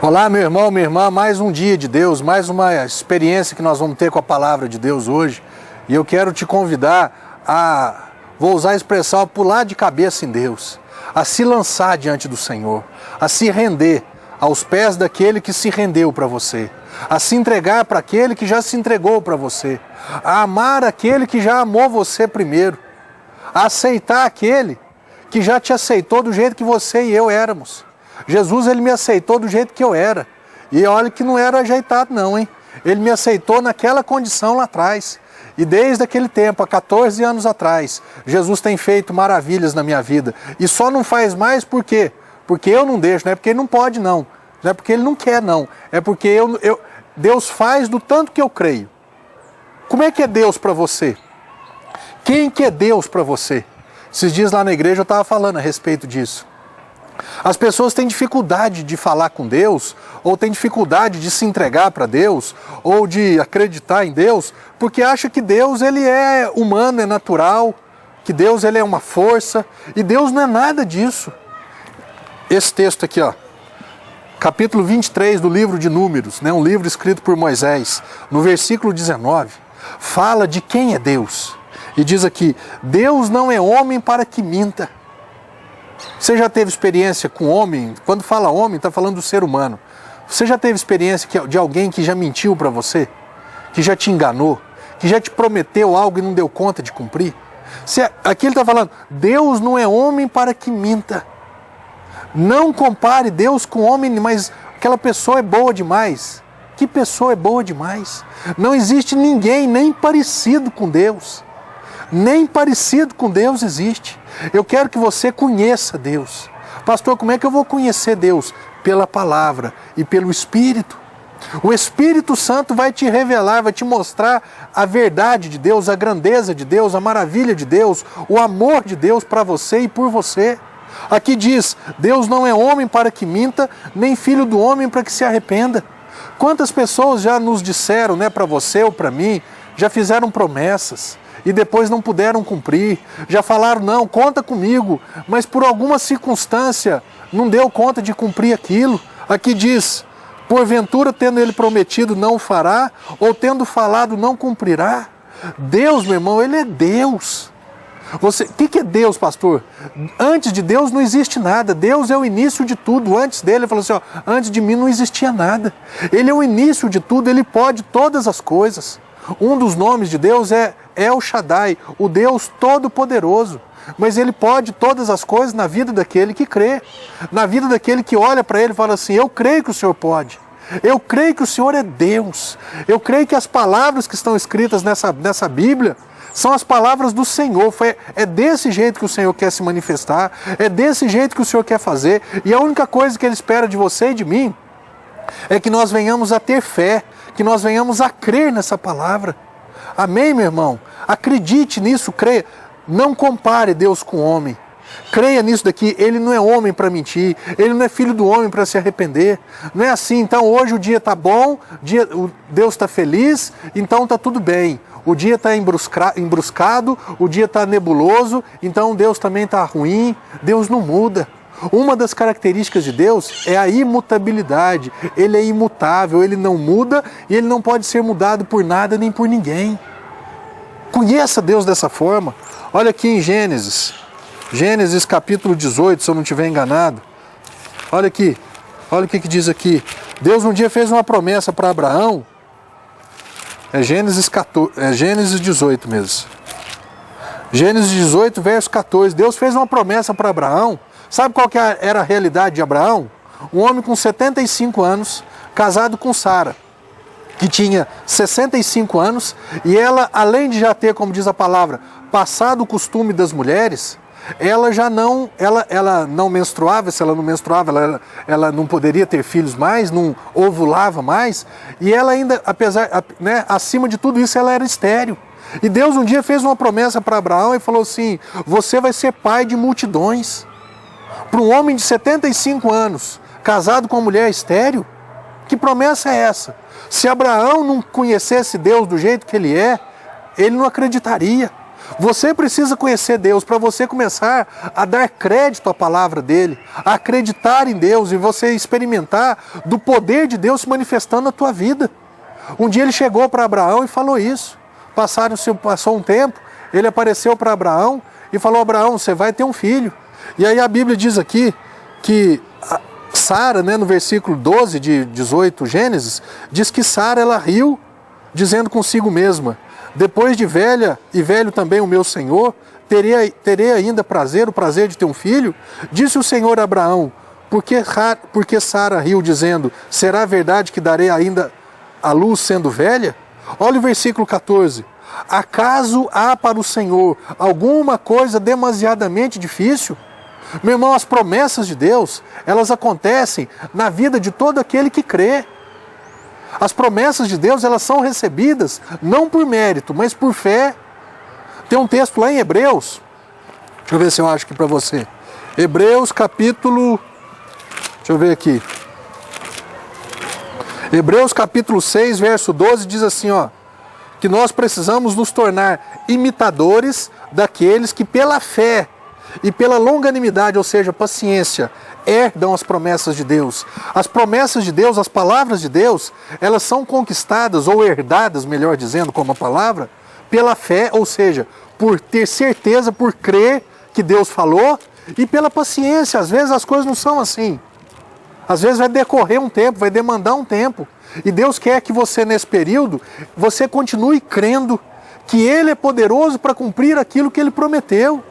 Olá, meu irmão, minha irmã, mais um dia de Deus, mais uma experiência que nós vamos ter com a palavra de Deus hoje. E eu quero te convidar vou usar a expressão, a pular de cabeça em Deus, a se lançar diante do Senhor, a se render aos pés daquele que se rendeu para você, a se entregar para aquele que já se entregou para você, a amar aquele que já amou você primeiro, a aceitar aquele que já te aceitou do jeito que você e eu éramos. Jesus, ele me aceitou do jeito que eu era. E olha que não era ajeitado não, hein? Ele me aceitou naquela condição lá atrás. E desde aquele tempo, há 14 anos atrás, Jesus tem feito maravilhas na minha vida. E só não faz mais por quê? Porque eu não deixo, não é porque ele não pode não. Não é porque ele não quer não. É porque Deus faz do tanto que eu creio. Como é que é Deus para você? Quem que é Deus para você? Esses dias lá na igreja eu estava falando a respeito disso. As pessoas têm dificuldade de falar com Deus, ou têm dificuldade de se entregar para Deus, ou de acreditar em Deus, porque acham que Deus ele é humano, é natural, que Deus ele é uma força, e Deus não é nada disso. Esse texto aqui, ó, capítulo 23 do livro de Números, né, um livro escrito por Moisés, no versículo 19, fala de quem é Deus. E diz aqui, Deus não é homem para que minta. Você já teve experiência com homem? Quando fala homem, está falando do ser humano. Você já teve experiência de alguém que já mentiu para você? Que já te enganou? Que já te prometeu algo e não deu conta de cumprir? Aqui ele está falando, Deus não é homem para que minta. Não compare Deus com homem, mas aquela pessoa é boa demais. Que pessoa é boa demais? Não existe ninguém nem parecido com Deus. Nem parecido com Deus existe. Eu quero que você conheça Deus. Pastor, como é que eu vou conhecer Deus? Pela palavra e pelo Espírito. O Espírito Santo vai te revelar, vai te mostrar a verdade de Deus, a grandeza de Deus, a maravilha de Deus, o amor de Deus para você e por você. Aqui diz, Deus não é homem para que minta, nem filho do homem para que se arrependa. Quantas pessoas já nos disseram, né, para você ou para mim, já fizeram promessas e depois não puderam cumprir, já falaram, não, conta comigo, mas por alguma circunstância não deu conta de cumprir aquilo. Aqui diz, porventura tendo ele prometido não o fará, ou tendo falado não cumprirá. Deus, meu irmão, ele é Deus. O que é Deus, pastor? Antes de Deus não existe nada. Deus é o início de tudo. Antes dele, ele falou assim, ó, antes de mim não existia nada. Ele é o início de tudo, ele pode todas as coisas. Um dos nomes de Deus é El Shaddai, o Deus Todo-Poderoso. Mas ele pode todas as coisas na vida daquele que crê. Na vida daquele que olha para ele e fala assim, eu creio que o Senhor pode. Eu creio que o Senhor é Deus. Eu creio que as palavras que estão escritas nessa Bíblia são as palavras do Senhor. É desse jeito que o Senhor quer se manifestar. É desse jeito que o Senhor quer fazer. E a única coisa que Ele espera de você e de mim é que nós venhamos a ter fé, que nós venhamos a crer nessa palavra. Amém, meu irmão? Acredite nisso, creia. Não compare Deus com o homem. Creia nisso daqui, ele não é homem para mentir, ele não é filho do homem para se arrepender. Não é assim, então hoje o dia está bom, Deus está feliz, então está tudo bem. O dia está embruscado, o dia está nebuloso, então Deus também está ruim. Deus não muda. Uma das características de Deus é a imutabilidade. Ele é imutável, ele não muda e ele não pode ser mudado por nada nem por ninguém. Conheça Deus dessa forma. Olha aqui em Gênesis capítulo 18, se eu não estiver enganado. Olha aqui, olha o que diz aqui. Deus um dia fez uma promessa para Abraão. É Gênesis 18 mesmo. Gênesis 18, verso 14. Deus fez uma promessa para Abraão. Sabe qual que era a realidade de Abraão? Um homem com 75 anos, casado com Sara, que tinha 65 anos, e ela, além de já ter, como diz a palavra, passado o costume das mulheres, ela não menstruava. Se ela não menstruava, ela não poderia ter filhos mais, não ovulava mais, e ela ainda, acima de tudo isso, ela era estéril. E Deus um dia fez uma promessa para Abraão e falou assim, você vai ser pai de multidões. Para um homem de 75 anos, casado com uma mulher estéril, que promessa é essa? Se Abraão não conhecesse Deus do jeito que ele é, ele não acreditaria. Você precisa conhecer Deus para você começar a dar crédito à palavra dele, a acreditar em Deus e você experimentar do poder de Deus se manifestando na tua vida. Um dia ele chegou para Abraão e falou isso. Passou um tempo, ele apareceu para Abraão e falou: Abraão, você vai ter um filho. E aí a Bíblia diz aqui que Sara, no versículo 12 de 18, Gênesis, diz que Sara, ela riu, dizendo consigo mesma: depois de velha e velho também o meu Senhor, terei ainda o prazer de ter um filho? Disse o Senhor a Abraão: porque Sara riu, dizendo: será verdade que darei ainda a luz sendo velha? Olha o versículo 14. Acaso há para o Senhor alguma coisa demasiadamente difícil? Meu irmão, as promessas de Deus, elas acontecem na vida de todo aquele que crê. As promessas de Deus, elas são recebidas não por mérito, mas por fé. Tem um texto lá em Hebreus, deixa eu ver se eu acho aqui para você. Hebreus capítulo, deixa eu ver aqui. Hebreus capítulo 6, verso 12, diz assim, que nós precisamos nos tornar imitadores daqueles que pela fé e pela longanimidade, ou seja, paciência, herdam as promessas de Deus. As promessas de Deus, as palavras de Deus, elas são conquistadas ou herdadas, melhor dizendo, como a palavra, pela fé, ou seja, por ter certeza, por crer que Deus falou, e pela paciência. Às vezes as coisas não são assim. Às vezes vai decorrer um tempo, vai demandar um tempo. E Deus quer que você, nesse período, você continue crendo que Ele é poderoso para cumprir aquilo que Ele prometeu.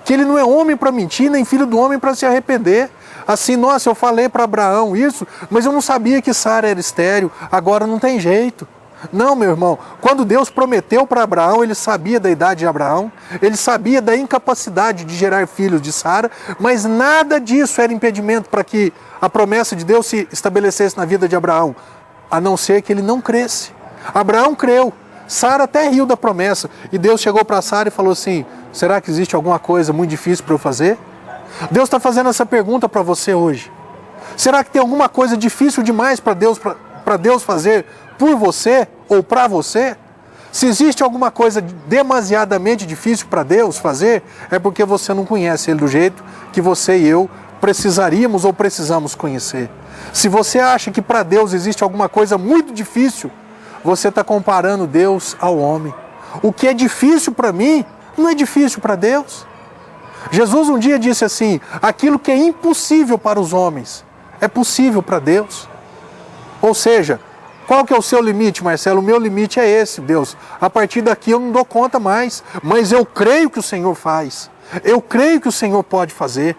Que Ele não é homem para mentir, nem filho do homem para se arrepender. Assim, nossa, eu falei para Abraão isso, mas eu não sabia que Sara era estéril, agora não tem jeito. Não, meu irmão, quando Deus prometeu para Abraão, Ele sabia da idade de Abraão, Ele sabia da incapacidade de gerar filhos de Sara, mas nada disso era impedimento para que a promessa de Deus se estabelecesse na vida de Abraão, a não ser que ele não cresce. Abraão creu, Sara até riu da promessa, e Deus chegou para Sara e falou assim: será que existe alguma coisa muito difícil para eu fazer? Deus está fazendo essa pergunta para você hoje. Será que tem alguma coisa difícil demais para Deus fazer por você ou para você? Se existe alguma coisa demasiadamente difícil para Deus fazer, é porque você não conhece Ele do jeito que você e eu precisaríamos ou precisamos conhecer. Se você acha que para Deus existe alguma coisa muito difícil, você está comparando Deus ao homem. O que é difícil para mim, não é difícil para Deus. Jesus um dia disse assim: aquilo que é impossível para os homens, é possível para Deus. Ou seja, qual que é o seu limite, Marcelo? O meu limite é esse, Deus. A partir daqui eu não dou conta mais, mas eu creio que o Senhor faz. Eu creio que o Senhor pode fazer.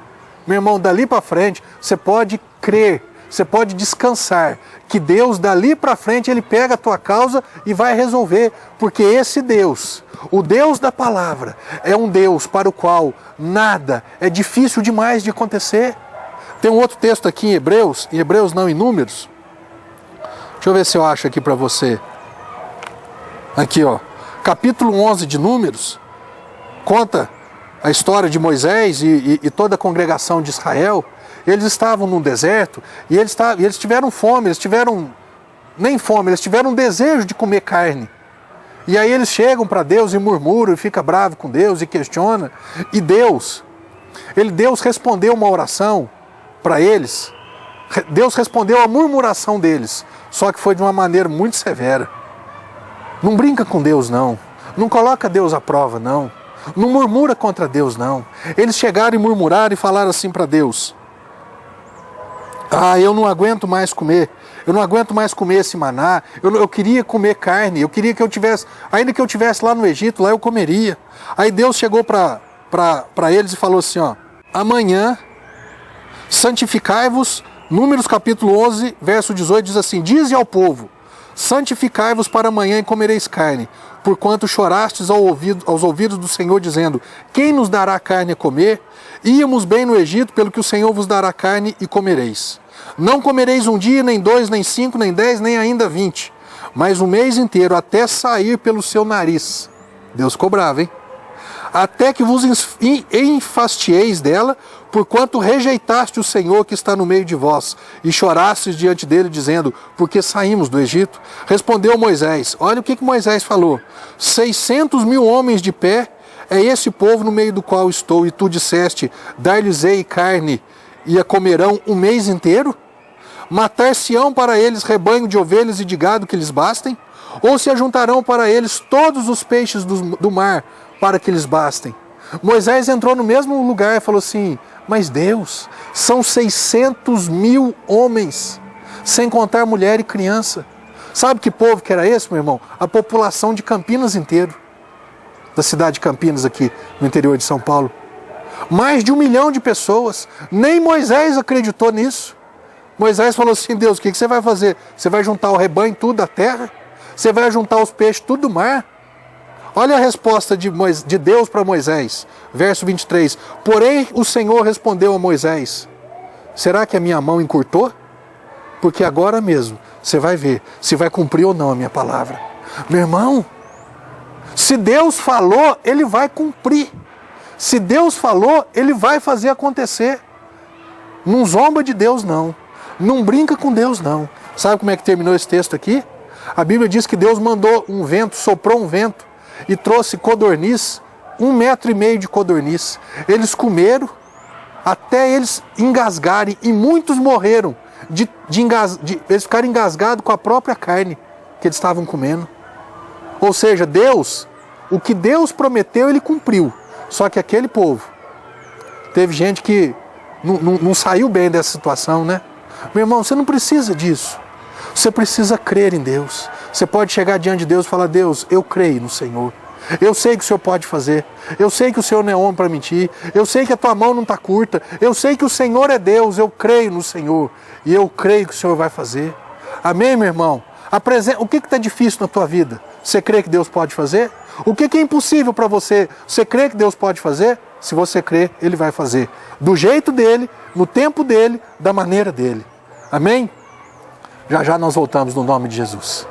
Meu irmão, dali para frente, você pode crer, você pode descansar, que Deus dali para frente, Ele pega a tua causa e vai resolver, porque esse Deus, o Deus da palavra, é um Deus para o qual nada é difícil demais de acontecer. Tem um outro texto aqui em Hebreus não, em Números. Deixa eu ver se eu acho aqui para você. Aqui, capítulo 11 de Números, conta a história de Moisés e toda a congregação de Israel. Eles estavam no deserto e eles tiveram fome, eles tiveram um desejo de comer carne. E aí eles chegam para Deus e murmuram e fica bravo com Deus e questiona. E Deus respondeu uma oração para eles. Deus respondeu a murmuração deles, só que foi de uma maneira muito severa. Não brinca com Deus, não. Não coloca Deus à prova, não. Não murmura contra Deus, não. Eles chegaram e murmuraram e falaram assim para Deus: eu não aguento mais comer. Eu não aguento mais comer esse maná. Eu queria comer carne. Eu queria que eu tivesse, ainda que eu tivesse lá no Egito, lá eu comeria. Aí Deus chegou para eles e falou assim: amanhã santificai-vos. Números capítulo 11, verso 18 diz assim: dize ao povo: santificai-vos para amanhã e comereis carne, porquanto chorastes aos ouvidos do Senhor, dizendo: quem nos dará carne a comer? Íamos bem no Egito, pelo que o Senhor vos dará carne e comereis. Não comereis um dia, nem 2, nem 5, nem 10, nem ainda 20, mas um mês inteiro, até sair pelo seu nariz. Deus ficou bravo, hein? Até que vos enfastieis dela, porquanto rejeitaste o Senhor que está no meio de vós, e chorastes diante dele, dizendo: porque saímos do Egito? Respondeu Moisés, olha o que Moisés falou: 600 mil homens de pé, É esse povo no meio do qual estou, e tu disseste, dar-lhes-ei carne, e a comerão um mês inteiro? Matar-se-ão para eles rebanho de ovelhas e de gado que lhes bastem? Ou se ajuntarão para eles todos os peixes do mar, para que lhes bastem? Moisés entrou no mesmo lugar e falou assim, mas Deus, são 600.000 homens, sem contar mulher e criança. Sabe que povo que era esse, meu irmão? A população de Campinas inteiro, da cidade de Campinas aqui, no interior de São Paulo. Mais de 1 milhão de pessoas. Nem Moisés acreditou nisso. Moisés falou assim, Deus, o que você vai fazer? Você vai juntar o rebanho tudo da terra? Você vai juntar os peixes tudo do mar? Olha a resposta de Deus para Moisés, verso 23. Porém o Senhor respondeu a Moisés, será que a minha mão encurtou? Porque agora mesmo você vai ver se vai cumprir ou não a minha palavra. Meu irmão, se Deus falou, Ele vai cumprir. Se Deus falou, Ele vai fazer acontecer. Não zomba de Deus não. Não brinca com Deus não. Sabe como é que terminou esse texto aqui? A Bíblia diz que Deus mandou um vento, soprou um vento e trouxe codorniz, 1,5 metro de codorniz. Eles comeram até eles engasgarem e muitos morreram de eles ficarem engasgados com a própria carne que eles estavam comendo. Ou seja, Deus, o que Deus prometeu, Ele cumpriu. Só que aquele povo, teve gente que não saiu bem dessa situação, né? Meu irmão, você não precisa disso. Você precisa crer em Deus. Você pode chegar diante de Deus e falar, Deus, eu creio no Senhor. Eu sei que o Senhor pode fazer. Eu sei que o Senhor não é homem para mentir. Eu sei que a tua mão não está curta. Eu sei que o Senhor é Deus. Eu creio no Senhor. E eu creio que o Senhor vai fazer. Amém, meu irmão? O que está difícil na tua vida? Você crê que Deus pode fazer? O que é impossível para você? Você crê que Deus pode fazer? Se você crê, Ele vai fazer. Do jeito dEle, no tempo dEle, da maneira dEle. Amém? Já já nós voltamos no nome de Jesus.